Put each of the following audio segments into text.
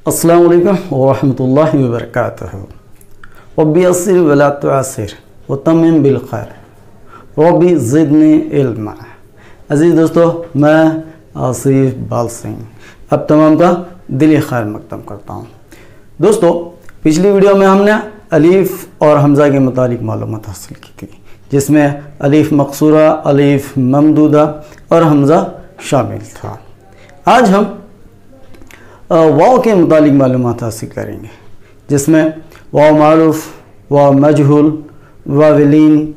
अस्सलामु अलैकुम वरहमतुल्लाहि वबरकातुहू। रब्बी यस्सिर वला तुअस्सिर वतम्मिम बिल खैर रब्बी ज़िदनी इल्मा। अज़ीज़ दोस्तों, मैं आसिफ बाल सिंह अब तमाम का दिली खैर मकदम करता हूँ। दोस्तों, पिछली वीडियो में हमने अलीफ़ और हमज़ा के मुतालिक मालूमात हासिल की थी, जिसमें अलीफ़ मक़सूरा, अलीफ़ ममदूदा और हमज़ा शामिल था। आज हम वाव के मुतालिक मालूमात हासिल करेंगे, जिसमें वाव मारूफ, वाव मजहूल, वाव लीन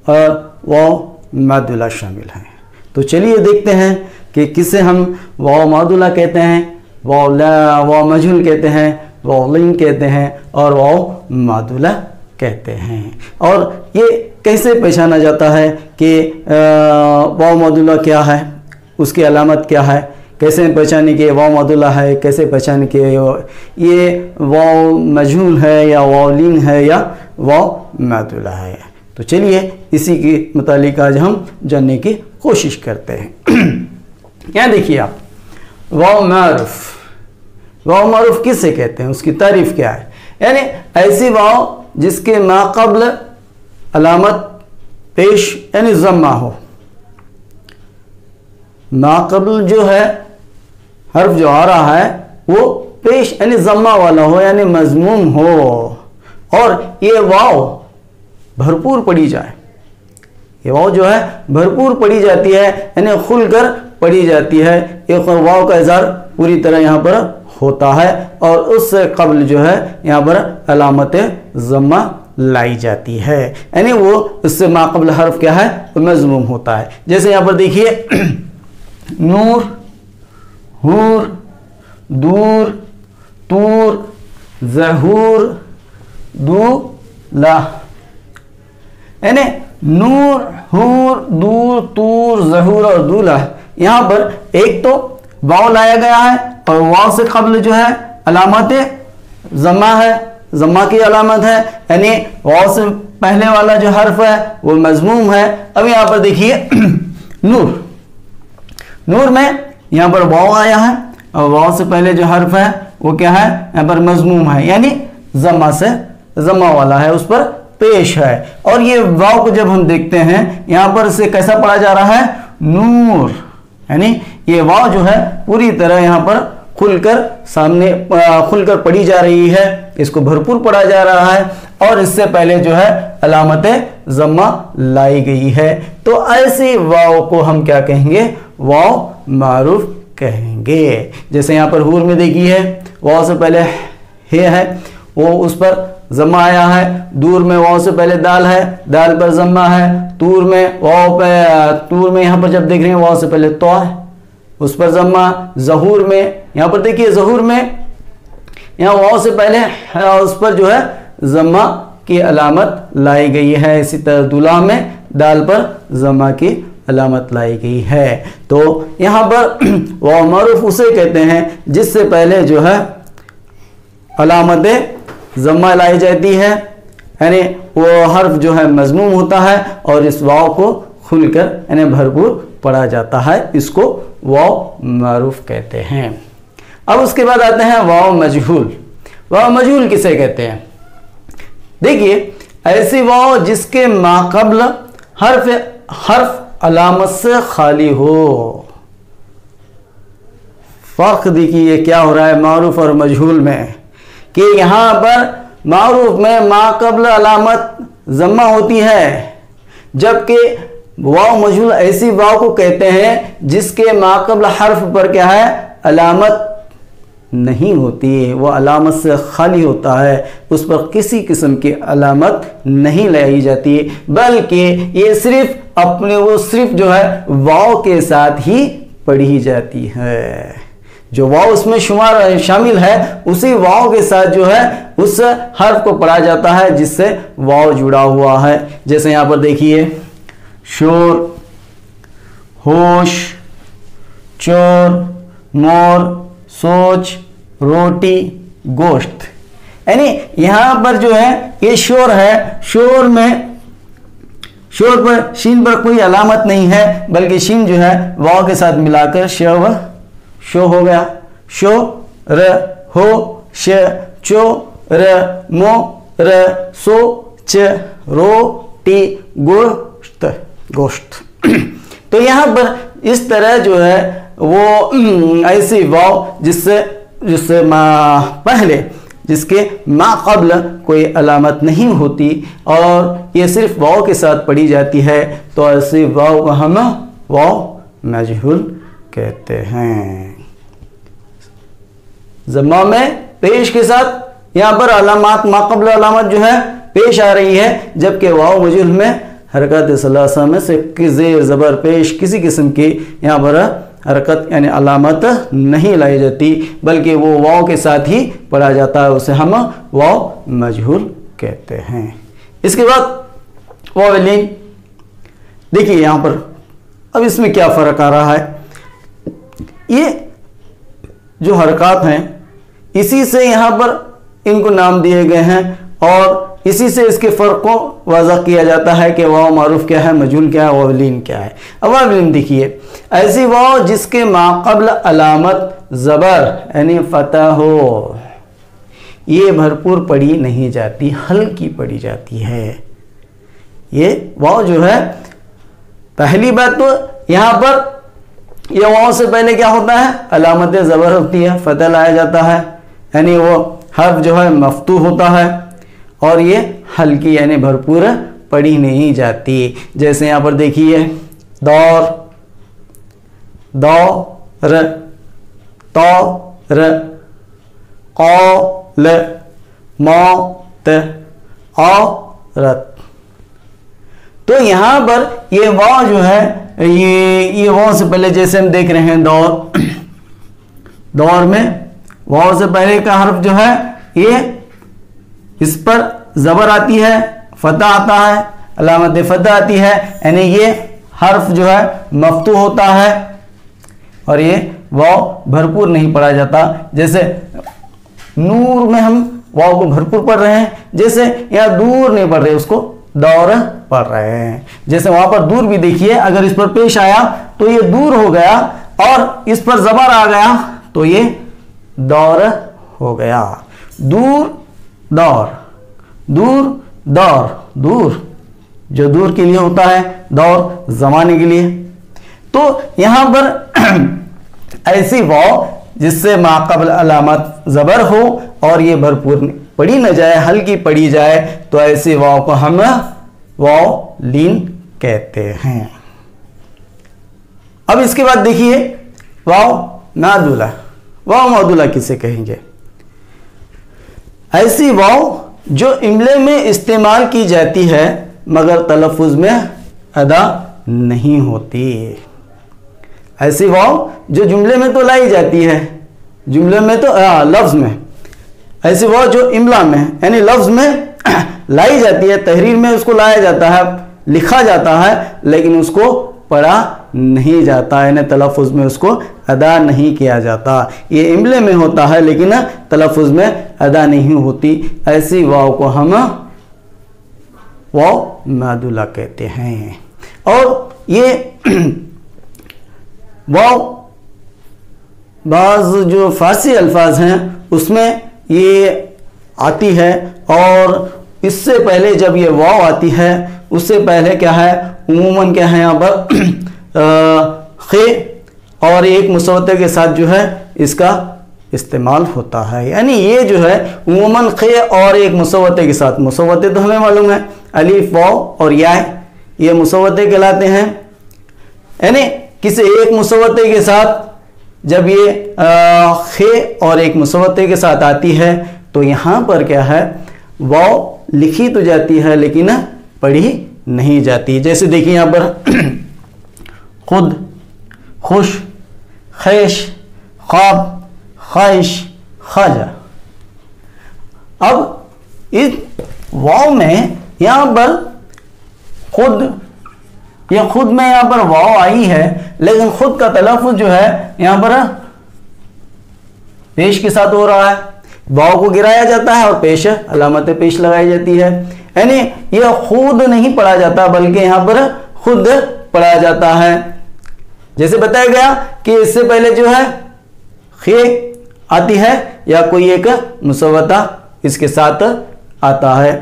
और वाव मादुला शामिल हैं। तो चलिए देखते हैं कि किसे हम वाव मादुला कहते हैं, वाव मजहूल कहते हैं, वाव लीन कहते हैं और वाव मादुला कहते हैं। और ये कैसे पहचाना जाता है कि वाव मादुला क्या है, उसकी अलामत क्या है, कैसे पहचाने कि वाव मादुला है, कैसे पहचाने कि ये वाव मजहूल है या वाव लीन है या वाव मादुला है। तो चलिए इसी के मुतालिक आज हम जानने की कोशिश करते हैं। यहाँ देखिए आप, वाव मारूफ किसे कहते हैं, उसकी तारीफ क्या है। यानी ऐसी वाव जिसके माक़ब्ल अलामत पेश यानी ज़म्मा हो। माक़ब्ल जो है हर्फ जो आ रहा है वो पेश यानी ज़म्मा वाला हो, यानी मज़मूम हो, और ये वाव भरपूर पढ़ी जाए। ये वाव जो है भरपूर पढ़ी जाती है, यानी खुलकर पढ़ी जाती है। ये वाव का इज़हार पूरी तरह यहाँ पर होता है और उससे कब्ल जो है यहाँ पर अलामत ज़म्मा लाई जाती है, यानी वो उससे माक़ब्ल हर्फ क्या है, वो मज़मूम होता है। जैसे यहाँ पर देखिए, नूर, हूर, दूर, तूर, ज़हूर, दूला, यानी नूर, हूर, दूर, तूर, ज़हूर और दूला। यहाँ पर एक तो वाव लाया गया है और वाव से कब्ल जो है अलामत ज़म्मा है, ज़म्मा की अलामत है, यानी वाव से पहले वाला जो हर्फ है वो मज़मूम है। अब यहाँ पर देखिए नूर में यहाँ पर वाव आया है और वाव से पहले जो हर्फ है वो क्या है, यहाँ पर मज़मूम है, यानी ज़म्मा से ज़म्मा वाला है, उस पर पेश है। और ये वाव को जब हम देखते हैं यहाँ पर से कैसा पढ़ा जा रहा है, नूर, यानी ये वाव जो है पूरी तरह यहाँ पर खुलकर सामने खुलकर पढ़ी जा रही है, इसको भरपूर पढ़ा जा रहा है और इससे पहले जो है अलामत ज़म्मा लाई गई है। तो ऐसी वाव को हम क्या कहेंगे, वाव मारूफ कहेंगे। जैसे यहाँ पर हूर में देखिए, वाव से पहले हे है, वो उस पर ज़म्मा आया है। दूर में वाव से पहले दाल है, दाल पर ज़म्मा है। तूर में यहाँ पर जब देख रहे हैं वाव से पहले तो है, उस पर ज़म्मा। ज़हूर में यहाँ पर देखिए, ज़हूर में यहाँ वाव से पहले उस पर जो है ज़म्मा की अलामत लाई गई है। इसी तरह दूल्हा में दाल पर ज़म्मा की अलामत लाई गई है। तो यहाँ पर वाव मारूफ उसे कहते हैं जिससे पहले जो है अलामत ज़म्मा लाई जाती है, यानी वो हर्फ जो है मज़मूम होता है और इस वाव को खुलकर यानी भरपूर पढ़ा जाता है, इसको वाव मारूफ कहते हैं। अब उसके बाद आते हैं वाव मजहूल। वाव मजहूल किसे कहते हैं, देखिए ऐसी वाव जिसके माक़ब्ल हर्फ अलामत से खाली हो। फ़र्क देखिए क्या हो रहा है मारूफ और मजहूल में, कि यहाँ पर मारूफ में माक़ब्ल अलामत ज़म्मा होती है, जबकि वाव मजहूल ऐसी वाव को कहते हैं जिसके माक़ब्ल हर्फ पर क्या है, अलामत नहीं होती है, वो अलामत से खाली होता है, उस पर किसी किस्म की अलामत नहीं लाई जाती, बल्कि ये सिर्फ जो है वाव के साथ ही पढ़ी जाती है। जो वाव उसमें शामिल है उसी वाव के साथ जो है उस हर्फ को पढ़ा जाता है जिससे वाव जुड़ा हुआ है। जैसे यहाँ पर देखिए, शोर, होश, चोर, मोर, सोच, रोटी, गोश्त, यानी यहाँ पर जो है ये शोर है। शोर पर शीन पर कोई अलामत नहीं है, बल्कि शीन जो है वाव के साथ मिलाकर शो हो गया। शो र हो श चो र मो र सो च रो टी गोश्त गोश्त। तो यहाँ पर इस तरह जो है वो ऐसी वाव जिससे पहले जिसके मा कब्ल कोई अलामत नहीं होती और ये सिर्फ वाव के साथ पढ़ी जाती है, तो ऐसी वाव को हम वाव मजहूल कहते हैं। ज़म्मा में पेश के साथ यहाँ पर अलामत मा कब्ल अलामत जो है पेश आ रही है, जबकि वाव मजहूल में हरकत सलासा में से ज़ेर ज़बर पेश किसी किस्म की यहाँ पर हरकत यानी अलामत नहीं लाई जाती, बल्कि वो वाव के साथ ही पढ़ा जाता है, उसे हम वाव मजहूल कहते हैं। इसके बाद वाव लीन, देखिए यहाँ पर अब इसमें क्या फ़र्क आ रहा है। ये जो हरकत हैं इसी से यहाँ पर इनको नाम दिए गए हैं और इसी से इसके फ़र्क को वाज़ह किया जाता है कि वाव मारूफ क्या है, मजहूल क्या है, वावलीन क्या है। अब वावलीन देखिए, ऐसी वाव जिसके माक़ब्ल अलामत ज़बर यानी फ़तह हो, ये भरपूर पढ़ी नहीं जाती, हल्की पढ़ी जाती है। ये वाव जो है, पहली बात तो यहाँ पर यह वाव से पहले क्या होता है, अलामत ज़बर होती है, फ़तह लाया जाता है, यानी वो हर्फ जो है मफ्तू होता है और ये हल्की यानी भरपूर पढ़ी नहीं जाती। जैसे यहाँ पर देखिए दौर, दौर, तौर, कौल, मौत, औरत। तो यहाँ पर ये वाव जो है, ये वाव से पहले जैसे हम देख रहे हैं दौर, दौर में वाव से पहले का हर्फ जो है ये इस पर ज़बर आती है, फ़तह आता है, अलामत फ़तह आती है, यानी ये हर्फ जो है मफ्तू होता है और ये वाव भरपूर नहीं पढ़ा जाता। जैसे नूर में हम वाव को भरपूर पढ़ रहे हैं, जैसे यहाँ दूर नहीं पढ़ रहे, उसको दौर पढ़ रहे हैं। जैसे वहाँ पर दूर भी देखिए, अगर इस पर पेश आया तो ये दूर हो गया और इस पर ज़बर आ गया तो ये दौर हो गया। दूर दौर, दूर दौर, दूर जो दूर के लिए होता है, दौर ज़माने के लिए। तो यहाँ पर ऐसी वाव जिससे माक़ब्ल अलामत ज़बर हो और ये भरपूर पढ़ी न जाए, हल्की पढ़ी जाए, तो ऐसी वाव को हम वाव लीन कहते हैं। अब इसके बाद देखिए वाव मादुला। वाव मादुला किसे कहेंगे? ऐसी वाव जो इमले में इस्तेमाल की जाती है मगर तलफ़ुज़ में अदा नहीं होती। ऐसी वाव जो जुमले में तो लाई जाती है, जुमले में तो लफ्ज़ में, ऐसी वाव जो इमला में यानी लफ्ज़ में लाई जाती है, तहरीर में उसको लाया जाता है, लिखा जाता है, लेकिन उसको पढ़ा नहीं जाता, यानी तलफ़ुज़ में उसको अदा नहीं किया जाता। ये इमले में होता है लेकिन तलफ़ुज़ में अदा नहीं होती। ऐसी वाव को हम वाव मादुला कहते हैं। और ये वाव बाज़ जो फ़ारसी अल्फाज हैं उसमें ये आती है, और इससे पहले जब ये वाव आती है उससे पहले क्या है, उमूमन क्या है यहाँ पर खे और एक मुसव्वते के साथ जो है इसका इस्तेमाल होता है। यानी ये जो है उमूमन खे और एक मुसव्वते के साथ, मुसव्वते तो हमें मालूम है अलीफ वाव और या, ये मुसव्वते कहलाते हैं। यानी किसी एक मुसव्वते के साथ जब ये खे और एक मुसव्वते के साथ आती है तो यहाँ पर क्या है, वाव लिखी तो जाती है लेकिन पढ़ी नहीं जाती। जैसे देखिए यहाँ पर खुद, खुश, खैश, ख्वाब, ख्वाहिश, ख्वाजा। अब इस वाव में यहाँ पर खुद, या खुद में यहाँ पर वाव आई है लेकिन खुद का तलफ़ुज़ जो है यहाँ पर पेश के साथ हो रहा है। वाव को गिराया जाता है और पेश, अलामत पेश लगाई जाती है। यानी यह खुद नहीं पढ़ा जाता बल्कि यहाँ पर खुद पढ़ा जाता है। जैसे बताया गया कि इससे पहले जो है खे आती है या कोई एक मुसव्वता इसके साथ आता है,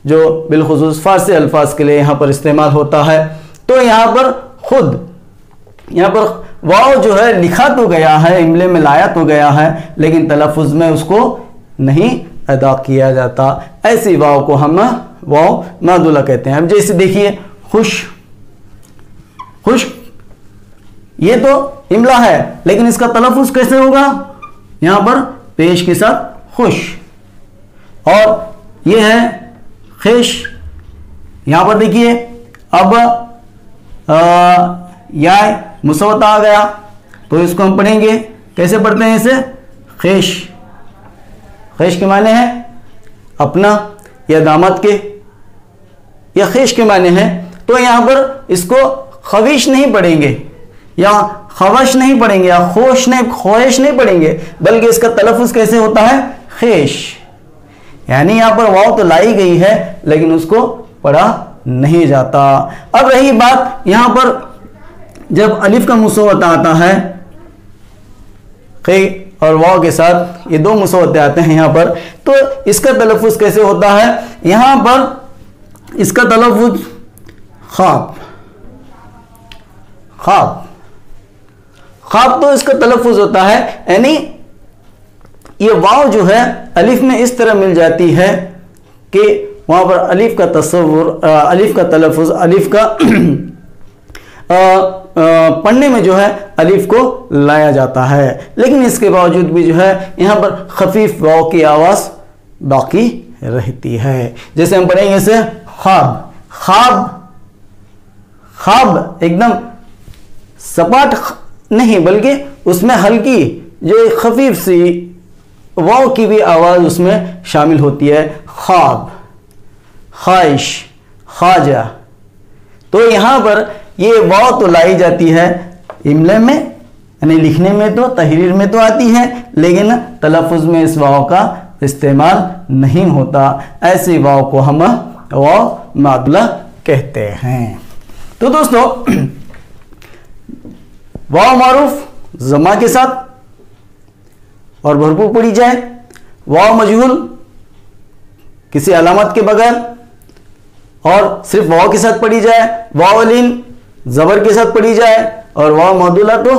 जो बिलखुसूस फारसी अल्फाज के लिए यहाँ पर इस्तेमाल होता है। तो यहाँ पर खुद यहाँ पर वाव जो है लिखा तो गया है, इमले में लाया तो गया है, लेकिन तलफ़ुज़ में उसको नहीं अदा किया जाता। ऐसी वाव को हम वाव मादुला कहते हैं। अब जैसे देखिए खुश, खुश ये तो इमला है, लेकिन इसका तलफ़ुज़ कैसे होगा? यहाँ पर पेश के साथ खुश, और ये है ख़िश। यहाँ पर देखिए अब या मुसव्वता आ गया, तो इसको हम पढ़ेंगे, कैसे पढ़ते हैं इसे? ख़िश। ख़िश के माने हैं अपना या दामाद के, या ख़िश के माने हैं। तो यहाँ पर इसको ख़वीश नहीं पढ़ेंगे या खवश नहीं पढ़ेंगे या ख्वाहिश नहीं पढ़ेंगे, बल्कि इसका तलफ़ुज़ कैसे होता है? ख़िश। यानी यहाँ पर वाव तो लाई गई है, लेकिन उसको पढ़ा नहीं जाता। अब रही बात यहाँ पर जब अलिफ का मुसव्वता आता है, खे और वाव के साथ ये दो मुसव्वते आते हैं यहाँ पर, तो इसका तलफ़ुज़ कैसे होता है? यहाँ पर इसका तलफ़ुज़ ख़ाब, ख़ाब, ख़ाब तो इसका तलफ़ुज़ होता है, यानी ये वाव जो है अलिफ में इस तरह मिल जाती है कि वहाँ पर अलिफ का तसव्वुर, अलिफ का तलफ़ुज़, अलिफ का पढ़ने में जो है अलिफ को लाया जाता है, लेकिन इसके बावजूद भी जो है यहाँ पर खफीफ वाव की आवाज़ बाकी रहती है। जैसे हम पढ़ेंगे इसे ख्वाब, ख्वाब, ख्वाब एकदम सपाट नहीं, बल्कि उसमें हल्की जो खफीफ सी वाव की भी आवाज़ उसमें शामिल होती है। ख्वाब, ख्वाहिश, ख्वाजा। तो यहाँ पर ये वाव तो लाई जाती है इमले में, यानी लिखने में तो, तहरीर में तो आती है, लेकिन तलफ़ुज़ में इस वाव का इस्तेमाल नहीं होता। ऐसी वाव को हम वाव मादुला कहते हैं। तो दोस्तों वाव मारूफ जमा के साथ और भरपूर पढ़ी जाए, वाव मजहूल किसी अलामत के बगैर और सिर्फ वाव के साथ पढ़ी जाए, वाव लीन ज़बर के साथ पढ़ी जाए, और वाव मादुला तो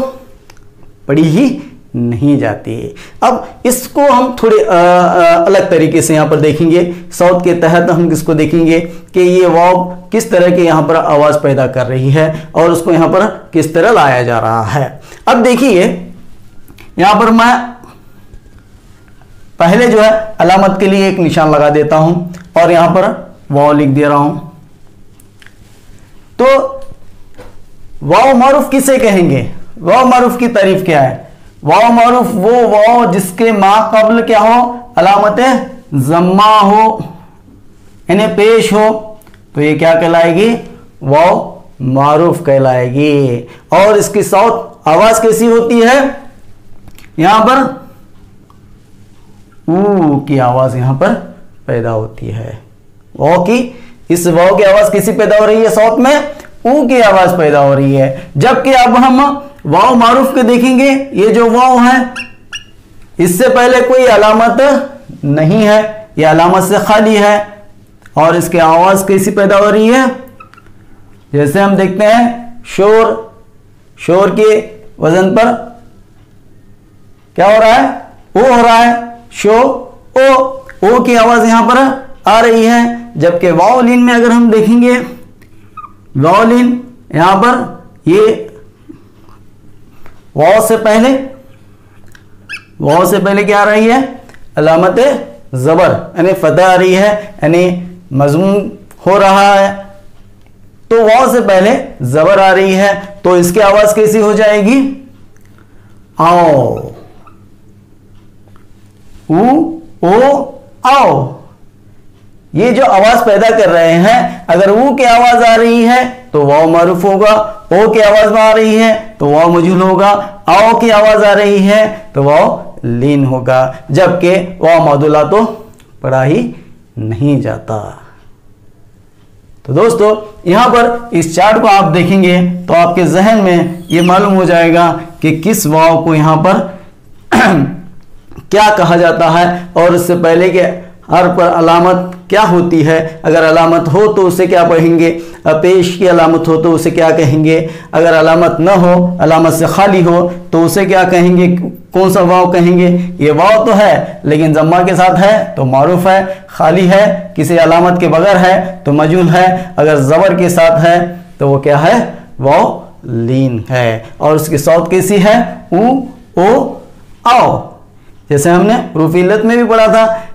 पढ़ी ही नहीं जाती। अब इसको हम थोड़े अलग तरीके से यहाँ पर देखेंगे। सौत के तहत हम किसको देखेंगे कि ये वाव किस तरह के यहाँ पर आवाज़ पैदा कर रही है और उसको यहाँ पर किस तरह लाया जा रहा है। अब देखिए यहाँ पर मैं पहले जो है अलामत के लिए एक निशान लगा देता हूं और यहां पर वाव लिख दे रहा हूं। तो वाव मारूफ किसे कहेंगे? वाव मारूफ की तारीफ क्या है? वाव मारूफ वो वाव जिसके मा कबल क्या हो? अलामत जम्मा हो, यानी पेश हो, तो ये क्या कहलाएगी? वाव मारूफ कहलाएगी। और इसकी सौत आवाज कैसी होती है? यहां पर ऊ की आवाज यहां पर पैदा होती है। वाव की, इस वाव की आवाज कैसी पैदा हो रही है? सौत में ऊ की आवाज पैदा हो रही है। जबकि अब हम वाव मारूफ के देखेंगे, ये जो वाव है इससे पहले कोई अलामत नहीं है, ये अलामत से खाली है और इसकी आवाज कैसी पैदा हो रही है? जैसे हम देखते हैं शोर, शोर के वजन पर क्या हो रहा है? ओ हो रहा है, शो ओ की आवाज यहां पर आ रही है। जबकि वावलिन में अगर हम देखेंगे, वावलिन यहां पर ये वाव से पहले क्या आ रही है? अलामत जबर, यानी फतह आ रही है, यानी मजमूम हो रहा है। तो वाव से पहले जबर आ रही है, तो इसकी आवाज कैसी हो जाएगी? आओ, ओ आओ। ये जो आवाज पैदा कर रहे हैं, अगर ऊ की आवाज आ रही है तो वाव मारूफ होगा, ओ की आवाज आ रही है तो वाव मजहूल होगा, आओ की आवाज आ रही है तो वाव लीन होगा। जबकि वाव मादुला तो पढ़ा ही नहीं जाता। तो दोस्तों यहां पर इस चार्ट को आप देखेंगे तो आपके जहन में ये मालूम हो जाएगा कि किस वाव को यहां पर क्या कहा जाता है और इससे पहले के हर्फ पर अलामत क्या होती है, अगर अलामत हो तो उसे क्या कहेंगे, पेश की अलामत हो तो उसे क्या कहेंगे, अगर अलामत न हो, अलामत से खाली हो तो उसे क्या कहेंगे, कौन सा वाव कहेंगे। ये वाव तो है लेकिन जम्मा के साथ है तो मारूफ है, खाली है किसी अलामत के बगैर है तो मजहूल है, अगर ज़बर के साथ है तो वो क्या है, वाव लीन है। और उसकी सौत कैसी है, ऊ ओ आओ, जैसे हमने हुरूफ इल्लत में भी पढ़ा था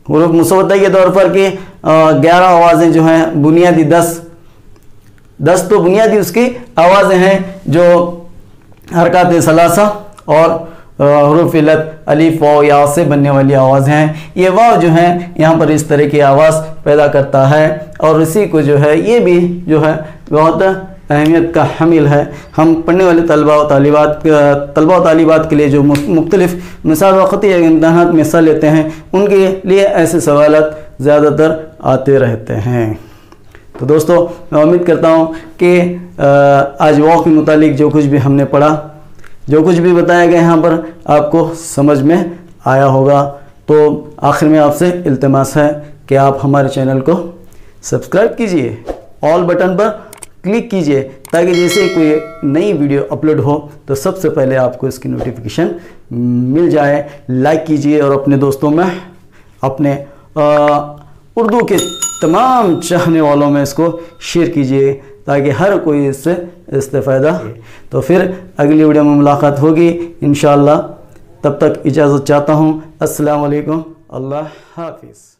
हुरूफ मुसव्वदा के तौर पर कि 11 आवाज़ें जो हैं बुनियादी 10 तो बुनियादी उसकी आवाज़ें हैं जो हरकत सलासा और हुरूफ इल्लत अलिफ वाव या से बनने वाली आवाज़ें हैं। ये वाव जो हैं यहाँ पर इस तरह की आवाज़ पैदा करता है और इसी को जो है ये भी जो है बहुत अहमियत का हामिल है। हम पढ़ने वाले तलबा व तालिबात के लिए जो मुख्तलिफ मिसाल वक़्ती इम्तहानात में हिस्सा लेते हैं उनके लिए ऐसे सवालात ज़्यादातर आते रहते हैं। तो दोस्तों मैं उम्मीद करता हूँ कि आज वाव के मुतालिक जो कुछ भी हमने पढ़ा, जो कुछ भी बताया गया यहाँ पर आपको समझ में आया होगा। तो आखिर में आपसे इल्तिमास है कि आप हमारे चैनल को सब्सक्राइब कीजिए, ऑल बटन पर क्लिक कीजिए ताकि जैसे कोई नई वीडियो अपलोड हो तो सबसे पहले आपको इसकी नोटिफिकेशन मिल जाए। लाइक कीजिए और अपने दोस्तों में, अपने उर्दू के तमाम चाहने वालों में इसको शेयर कीजिए ताकि हर कोई इससे इस्तेफ़ादा। तो फिर अगली वीडियो में मुलाकात होगी इंशाअल्लाह। तब तक इजाज़त चाहता हूँ। अस्सलाम वालेकुम, अल्लाह हाफिज़।